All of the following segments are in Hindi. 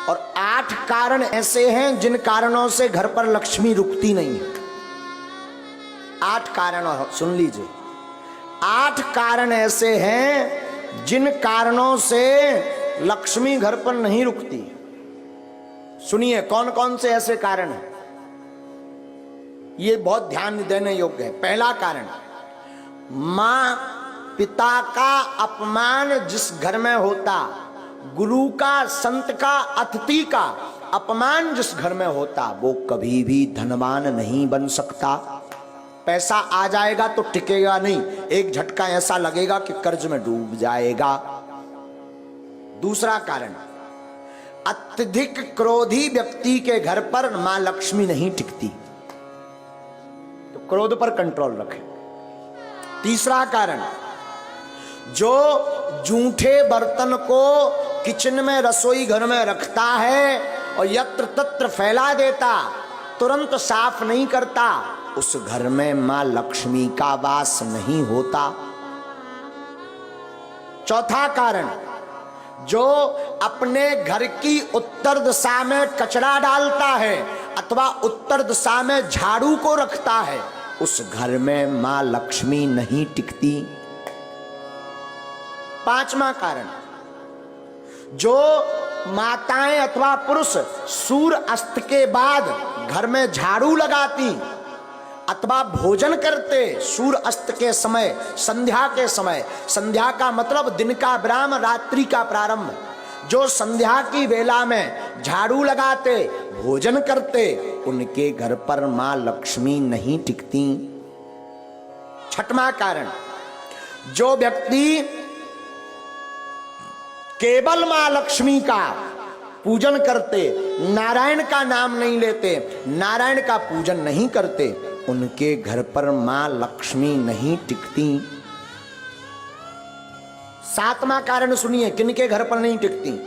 और 8 कारण ऐसे हैं जिन कारणों से घर पर लक्ष्मी रुकती नहीं है। 8 कारण, सुन लीजिए, 8 कारण ऐसे हैं जिन कारणों से लक्ष्मी घर पर नहीं रुकती। सुनिए कौन कौन से ऐसे कारण हैं, ये बहुत ध्यान देने योग्य है। पहला कारण, मां पिता का अपमान जिस घर में होता, गुरु का, संत का, अतिथि का अपमान जिस घर में होता, वो कभी भी धनवान नहीं बन सकता। पैसा आ जाएगा तो टिकेगा नहीं, एक झटका ऐसा लगेगा कि कर्ज में डूब जाएगा। दूसरा कारण, अत्यधिक क्रोधी व्यक्ति के घर पर मां लक्ष्मी नहीं टिकती, तो क्रोध पर कंट्रोल रखें। तीसरा कारण, जो जूठे बर्तन को किचन में, रसोई घर में रखता है और यत्र तत्र फैला देता, तुरंत साफ नहीं करता, उस घर में मां लक्ष्मी का वास नहीं होता। चौथा कारण, जो अपने घर की उत्तर दिशा में कचरा डालता है अथवा उत्तर दिशा में झाड़ू को रखता है, उस घर में मां लक्ष्मी नहीं टिकती। पांचवा कारण, जो माताएं अथवा पुरुष सूर्य अस्त के बाद घर में झाड़ू लगाती अथवा भोजन करते सूर्य अस्त के समय, संध्या के समय, संध्या का मतलब दिन का विराम, रात्रि का प्रारंभ, जो संध्या की वेला में झाड़ू लगाते, भोजन करते, उनके घर पर मां लक्ष्मी नहीं टिकती। छठवां कारण, जो व्यक्ति केवल मां लक्ष्मी का पूजन करते, नारायण का नाम नहीं लेते, नारायण का पूजन नहीं करते, उनके घर पर मां लक्ष्मी नहीं टिकती। सातवां कारण सुनिए, किनके घर पर नहीं टिकती,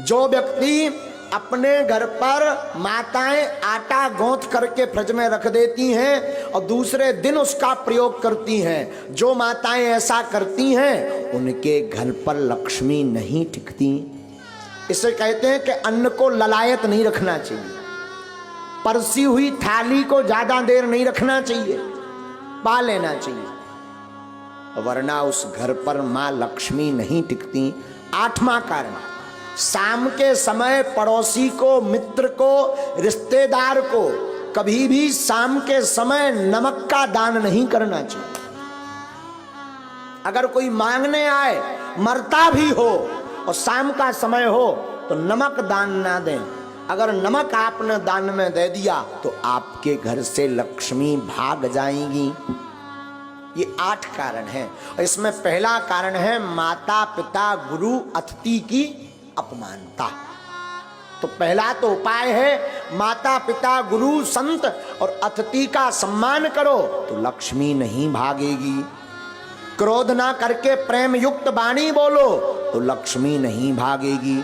जो व्यक्ति अपने घर पर माताएं आटा गूंथ करके फ्रिज में रख देती हैं और दूसरे दिन उसका प्रयोग करती हैं, जो माताएं ऐसा करती हैं उनके घर पर लक्ष्मी नहीं टिकती। इसे कहते हैं कि अन्न को ललायत नहीं रखना चाहिए, परसी हुई थाली को ज्यादा देर नहीं रखना चाहिए, पा लेना चाहिए, वरना उस घर पर मां लक्ष्मी नहीं टिकती। आठवां कारण, शाम के समय पड़ोसी को, मित्र को, रिश्तेदार को कभी भी शाम के समय नमक का दान नहीं करना चाहिए। अगर कोई मांगने आए, मरता भी हो और शाम का समय हो, तो नमक दान ना दें। अगर नमक आपने दान में दे दिया तो आपके घर से लक्ष्मी भाग जाएंगी। ये 8 कारण हैं और इसमें पहला कारण है माता पिता गुरु अतिथि की अपमानता। तो पहला तो उपाय है माता पिता गुरु संत और अतिथि का सम्मान करो तो लक्ष्मी नहीं भागेगी। क्रोध ना करके प्रेम युक्त वाणी बोलो तो लक्ष्मी नहीं भागेगी।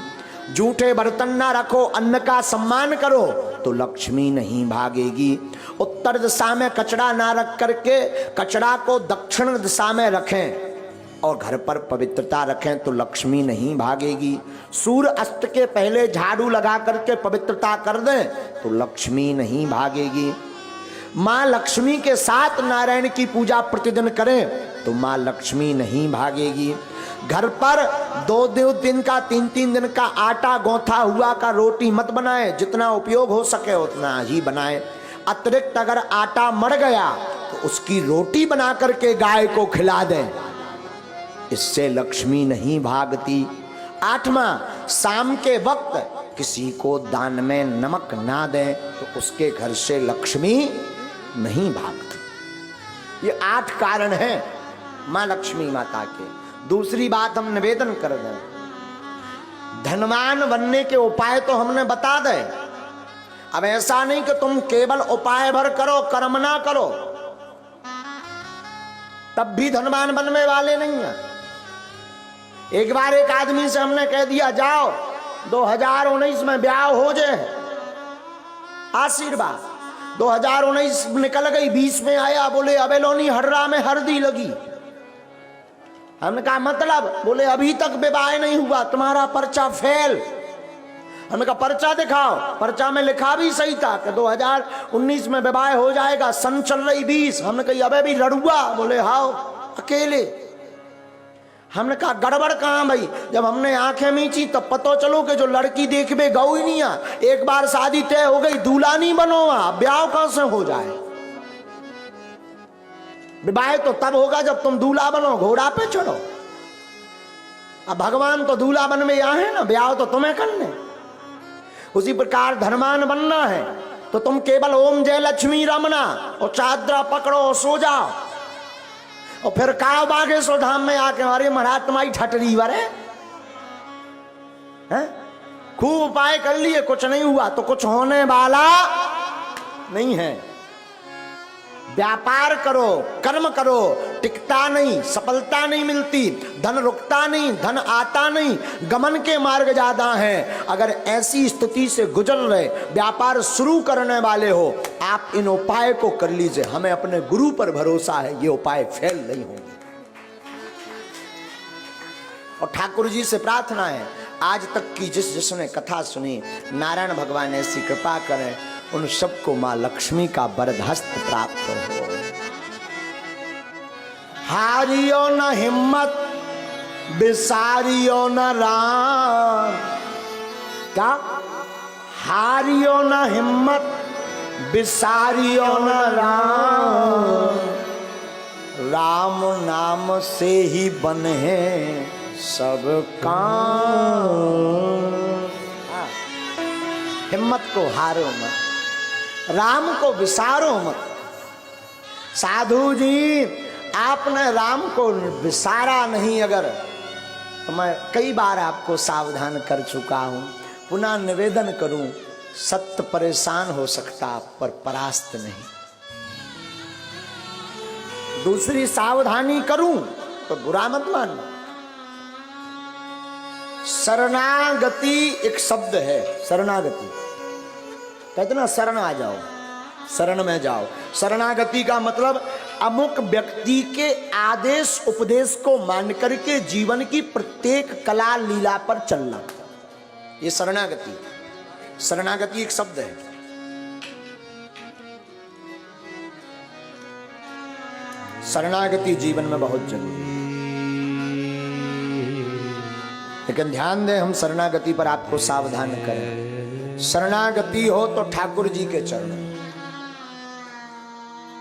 जूठे बर्तन ना रखो, अन्न का सम्मान करो तो लक्ष्मी नहीं भागेगी। उत्तर दिशा में कचरा ना रख करके कचरा को दक्षिण दिशा में रखें और घर पर पवित्रता रखें तो लक्ष्मी नहीं भागेगी। सूर्य अस्त के पहले झाड़ू लगा करके पवित्रता कर दें तो लक्ष्मी नहीं भागेगी। मां लक्ष्मी के साथ नारायण की पूजा प्रतिदिन करें तो मां लक्ष्मी नहीं भागेगी। घर पर 2-2 दिन का 3-3 दिन का आटा गौथा हुआ का रोटी मत बनाएं, जितना उपयोग हो सके उतना ही बनाएं। अतिरिक्त अगर आटा मर गया तो उसकी रोटी बना करके गाय को खिला दें, इससे लक्ष्मी नहीं भागती। 8वां, शाम के वक्त किसी को दान में नमक ना दें तो उसके घर से लक्ष्मी नहीं भागती। ये 8 कारण हैं मां लक्ष्मी माता के। दूसरी बात हम निवेदन कर दें, धनवान बनने के उपाय तो हमने बता दे। अब ऐसा नहीं कि तुम केवल उपाय भर करो, कर्म ना करो, तब भी धनवान बनने वाले नहीं है। एक बार एक आदमी से हमने कह दिया जाओ 2019 में ब्याह हो जाए, आशीर्वाद। 2019 निकल गई, 20 में आया, बोले अबेलोनी हर्रा में हरदी लगी। हमने कहा मतलब, बोले अभी तक विवाह नहीं हुआ, तुम्हारा पर्चा फेल। हमने कहा पर्चा दिखाओ। पर्चा में लिखा भी सही था कि 2019 में विवाह हो जाएगा, सन चल रही 20। हमने कहा अबे भी लड़ुआ। बोले हाओ अकेले। हमने कहा गड़बड़ कहाँ भाई। जब हमने आंखें मीची तब पता चलो कि जो लड़की देखबे गौ ही नहीं आ। एक बार शादी तय हो गई, दूल्हा नहीं बनो, ब्याह कहां से हो जाए। विवाह तो तब होगा जब तुम दूल्हा बनो, घोड़ा पे चढ़ो। अब भगवान तो दूल्हा बन में यहाँ है ना, ब्याह तो तुम्हें करने। उसी प्रकार धर्मान बनना है तो तुम केवल ओम जय लक्ष्मी रमना और चादरा पकड़ो और सो जाओ। और फिर का बागेश्वर धाम में आके हमारे महाराज तुम्हारी ठटरी वरे हैं। खूब उपाय कर लिए, कुछ नहीं हुआ तो कुछ होने वाला नहीं है। व्यापार करो, कर्म करो, टिकता नहीं, सफलता नहीं मिलती, धन रुकता नहीं, धन आता नहीं, गमन के मार्ग ज्यादा हैं। अगर ऐसी स्थिति से गुजर रहे, व्यापार शुरू करने वाले हो, आप इन उपाय को कर लीजिए। हमें अपने गुरु पर भरोसा है, ये उपाय फेल नहीं होंगे। और ठाकुर जी से प्रार्थना है, आज तक की जिसने कथा सुनी, नारायण भगवान ऐसी कृपा करें उन सबको मां लक्ष्मी का वरदहस्त प्राप्त हो। हारियो न हिम्मत, बिसारियो न राम। क्या? हारियो न हिम्मत, बिसारियो न राम। राम नाम से ही बने सब काम। हिम्मत को हारो मत, राम को विसारो मत। साधु जी आपने राम को विसारा नहीं अगर, तो मैं कई बार आपको सावधान कर चुका हूं, पुनः निवेदन करूं, सत्य परेशान हो सकता पर परास्त नहीं। दूसरी सावधानी करूं तो बुरा मत मानो। शरणागति एक शब्द है, शरणागति कहते ना, शरण आ जाओ, शरण में जाओ। शरणागति का मतलब अमुक व्यक्ति के आदेश उपदेश को मान करके जीवन की प्रत्येक कला लीला पर चलना, ये शरणागति। शरणागति एक शब्द है। शरणागति जीवन में बहुत जरूरी है। लेकिन ध्यान दें, हम शरणागति पर आपको सावधान करें। शरणागति हो तो ठाकुर जी के चरणों,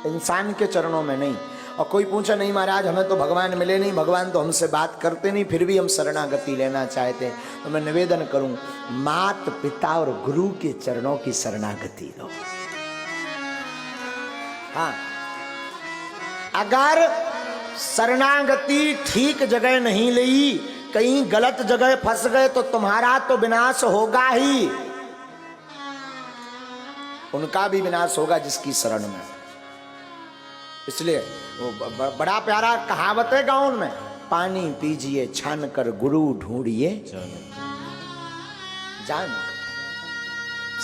इंसान के चरणों में नहीं। और कोई पूछा नहीं महाराज हमें तो भगवान मिले नहीं, भगवान तो हमसे बात करते नहीं, फिर भी हम शरणागति लेना चाहते हैं, तो मैं निवेदन करूं, मात पिता और गुरु के चरणों की शरणागति लो। हाँ, अगर शरणागति ठीक जगह नहीं ली, कहीं गलत जगह फंस गए तो तुम्हारा तो विनाश होगा ही, उनका भी विनाश होगा जिसकी शरण में। इसलिए वो बड़ा प्यारा कहावत है गाँव में, पानी पीजिए छान कर गुरु ढूंढिए जान।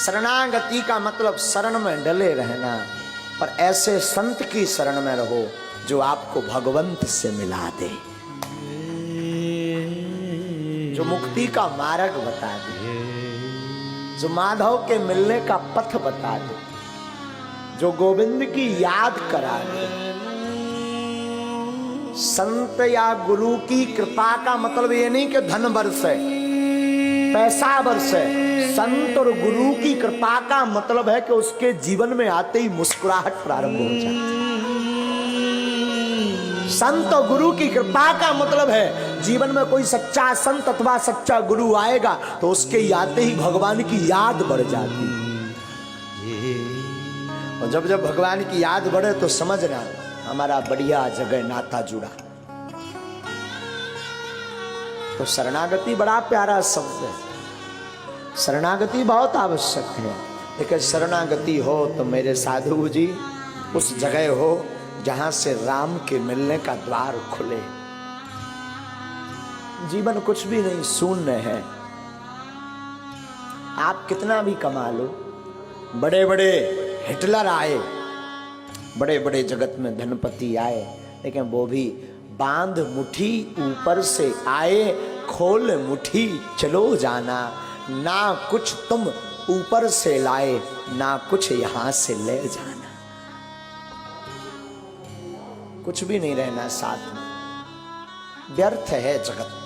शरणागति का मतलब शरण में डले रहना, पर ऐसे संत की शरण में रहो जो आपको भगवंत से मिला दे, जो मुक्ति का मार्ग बता दे, जो माधव के मिलने का पथ बता दे, जो गोविंद की याद करा दे। संत या गुरु की कृपा का मतलब ये नहीं कि धन बरसे, पैसा बरसे। संत और गुरु की कृपा का मतलब है कि उसके जीवन में आते ही मुस्कुराहट प्रारंभ हो जाए। संत और गुरु की कृपा का मतलब है जीवन में कोई सच्चा संत अथवा सच्चा गुरु आएगा तो उसके आते ही भगवान की याद बढ़ जाती। और जब जब भगवान की याद बढ़े तो समझना हमारा बढ़िया जगह नाता जुड़ा। तो शरणागति बड़ा प्यारा शब्द है, शरणागति बहुत आवश्यक है। लेकिन शरणागति हो तो मेरे साधु जी उस जगह हो जहां से राम के मिलने का द्वार खुले। जीवन कुछ भी नहीं, शून्य है। आप कितना भी कमा लो, बड़े बड़े हिटलर आए, बड़े बड़े जगत में धनपति आए, लेकिन वो भी बांध मुट्ठी ऊपर से आए, खोल मुट्ठी चलो जाना, ना कुछ तुम ऊपर से लाए, ना कुछ यहां से ले जाना। कुछ भी नहीं रहना साथ में, व्यर्थ है जगत।